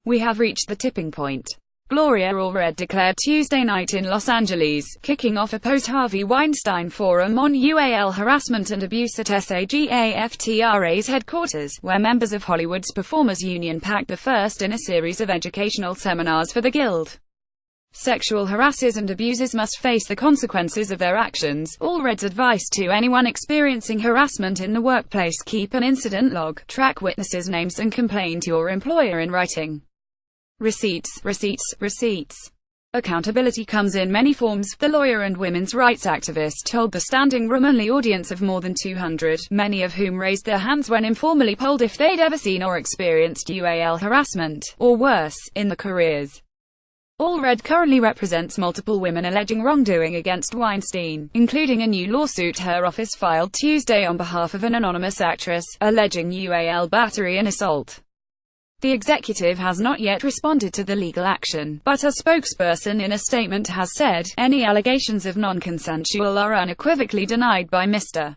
We have reached the tipping point, Gloria Allred declared Tuesday night in Los Angeles, kicking off a post-Harvey Weinstein forum on UAL harassment and abuse at SAGAFTRA's headquarters, where members of Hollywood's Performers Union packed the first in a series of educational seminars for the Guild. Sexual harassers and abusers must face the consequences of their actions. Allred's advice to anyone experiencing harassment in the workplace: keep an incident log, track witnesses' names and complain to your employer in writing. Receipts, receipts, receipts. Accountability comes in many forms, the lawyer and women's rights activist told the standing room-only audience of more than 200, many of whom raised their hands when informally polled if they'd ever seen or experienced UAL harassment, or worse, in their careers. Allred currently represents multiple women alleging wrongdoing against Weinstein, including a new lawsuit her office filed Tuesday on behalf of an anonymous actress, alleging UAL battery and assault. The executive has not yet responded to the legal action, but a spokesperson in a statement has said, any allegations of non-consensual are unequivocally denied by Mr.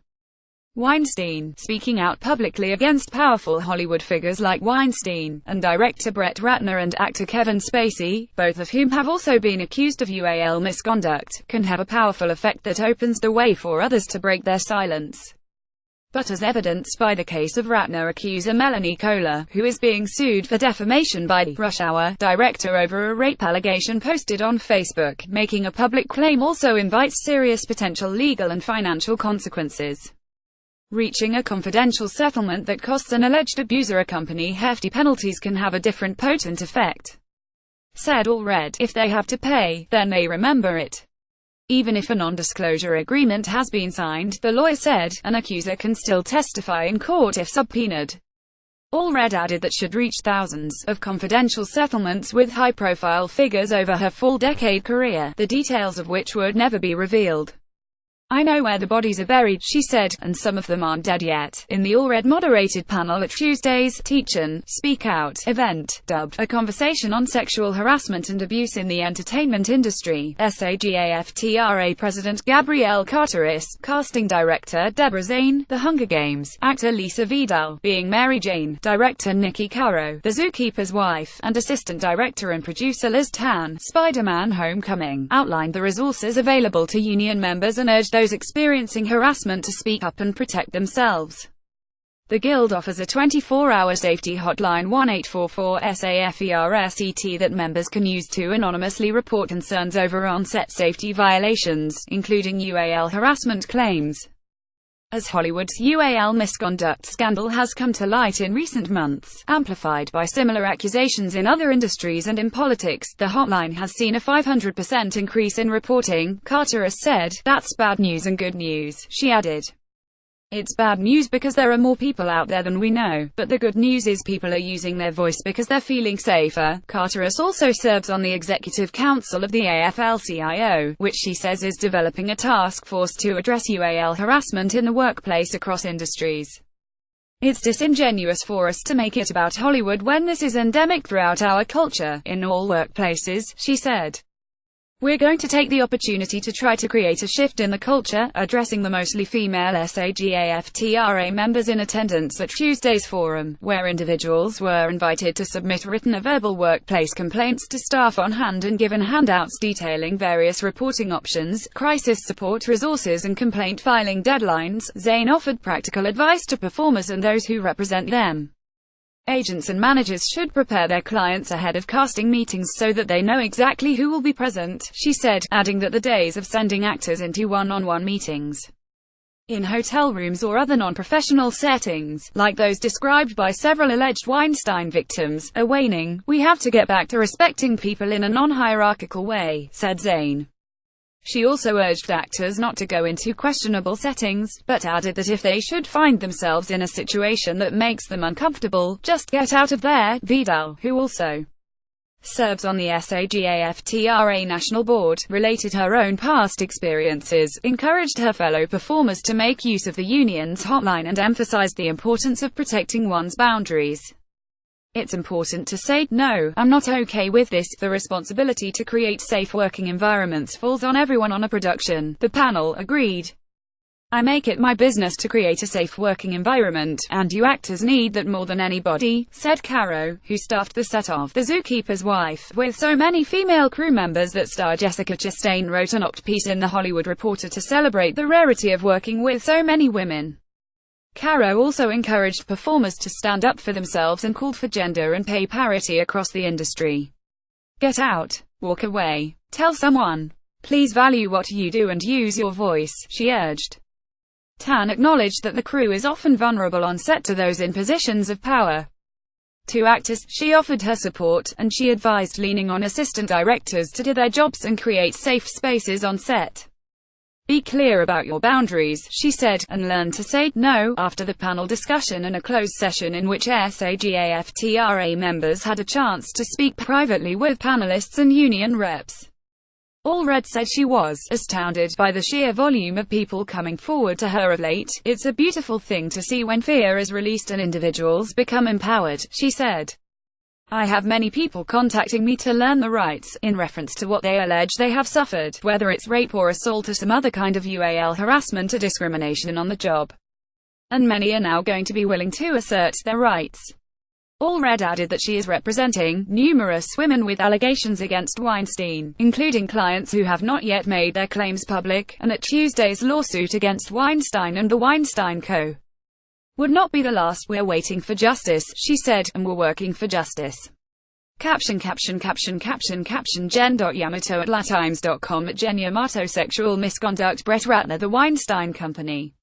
Weinstein, speaking out publicly against powerful Hollywood figures like Weinstein, and director Brett Ratner and actor Kevin Spacey, both of whom have also been accused of UAL misconduct, can have a powerful effect that opens the way for others to break their silence. But as evidenced by the case of Ratner accuser Melanie Kohler, who is being sued for defamation by the Rush Hour director over a rape allegation posted on Facebook, making a public claim also invites serious potential legal and financial consequences. Reaching a confidential settlement that costs an alleged abuser a company hefty penalties can have a different potent effect. Said Allred, if they have to pay, then they remember it. Even if a non-disclosure agreement has been signed, the lawyer said, an accuser can still testify in court if subpoenaed. Allred added that she'd reached thousands of confidential settlements with high-profile figures over her full-decade career, the details of which would never be revealed. I know where the bodies are buried, she said, and some of them aren't dead yet. In the Allred-moderated panel at Tuesday's Teach and Speak Out event, dubbed A Conversation on Sexual Harassment and Abuse in the Entertainment Industry, SAGAFTRA President Gabrielle Carteris, casting director Deborah Zane, The Hunger Games, actor Lisa Vidal, Being Mary Jane, director Nikki Caro, The Zookeeper's Wife, and assistant director and producer Liz Tan, Spider-Man Homecoming, outlined the resources available to union members and urged those experiencing harassment to speak up and protect themselves. The Guild offers a 24-hour safety hotline 1-844-SAFERSET that members can use to anonymously report concerns over on-set safety violations, including UAL harassment claims. As Hollywood's UAL misconduct scandal has come to light in recent months, amplified by similar accusations in other industries and in politics, the hotline has seen a 500% increase in reporting. Carteris said, that's bad news and good news, she added. It's bad news because there are more people out there than we know, but the good news is people are using their voice because they're feeling safer. Carteris also serves on the Executive Council of the AFL-CIO, which she says is developing a task force to address UAL harassment in the workplace across industries. It's disingenuous for us to make it about Hollywood when this is endemic throughout our culture, in all workplaces, she said. We're going to take the opportunity to try to create a shift in the culture, addressing the mostly female SAGAFTRA members in attendance at Tuesday's forum, where individuals were invited to submit written or verbal workplace complaints to staff on hand and given handouts detailing various reporting options, crisis support resources and complaint filing deadlines. Zane offered practical advice to performers and those who represent them. Agents and managers should prepare their clients ahead of casting meetings so that they know exactly who will be present, she said, adding that the days of sending actors into one-on-one meetings in hotel rooms or other non-professional settings, like those described by several alleged Weinstein victims, are waning. We have to get back to respecting people in a non-hierarchical way, said Zane. She also urged actors not to go into questionable settings, but added that if they should find themselves in a situation that makes them uncomfortable, just get out of there. Vidal, who also serves on the SAGAFTRA National Board, related her own past experiences, encouraged her fellow performers to make use of the union's hotline and emphasized the importance of protecting one's boundaries. It's important to say, no, I'm not okay with this. The responsibility to create safe working environments falls on everyone on a production, the panel agreed. I make it my business to create a safe working environment, and you actors need that more than anybody, said Caro, who staffed the set of The Zookeeper's Wife, with so many female crew members that star Jessica Chastain wrote an op-piece in The Hollywood Reporter to celebrate the rarity of working with so many women. Caro also encouraged performers to stand up for themselves and called for gender and pay parity across the industry. Get out. Walk away. Tell someone. Please value what you do and use your voice, she urged. Tan acknowledged that the crew is often vulnerable on set to those in positions of power. To actors, she offered her support, and she advised leaning on assistant directors to do their jobs and create safe spaces on set. Be clear about your boundaries, she said, and learn to say no, after the panel discussion and a closed session in which SAGAFTRA members had a chance to speak privately with panelists and union reps. Allred said she was astounded by the sheer volume of people coming forward to her of late. It's a beautiful thing to see when fear is released and individuals become empowered, she said. I have many people contacting me to learn the rights, in reference to what they allege they have suffered, whether it's rape or assault or some other kind of harassment or discrimination on the job. And many are now going to be willing to assert their rights. Allred added that she is representing numerous women with allegations against Weinstein, including clients who have not yet made their claims public, and that Tuesday's lawsuit against Weinstein and the Weinstein Co. would not be the last. We're waiting for justice, she said, and we're working for justice. Caption Jen.Yamato at latimes.com at Jen Yamato sexual misconduct Brett Ratner The Weinstein Company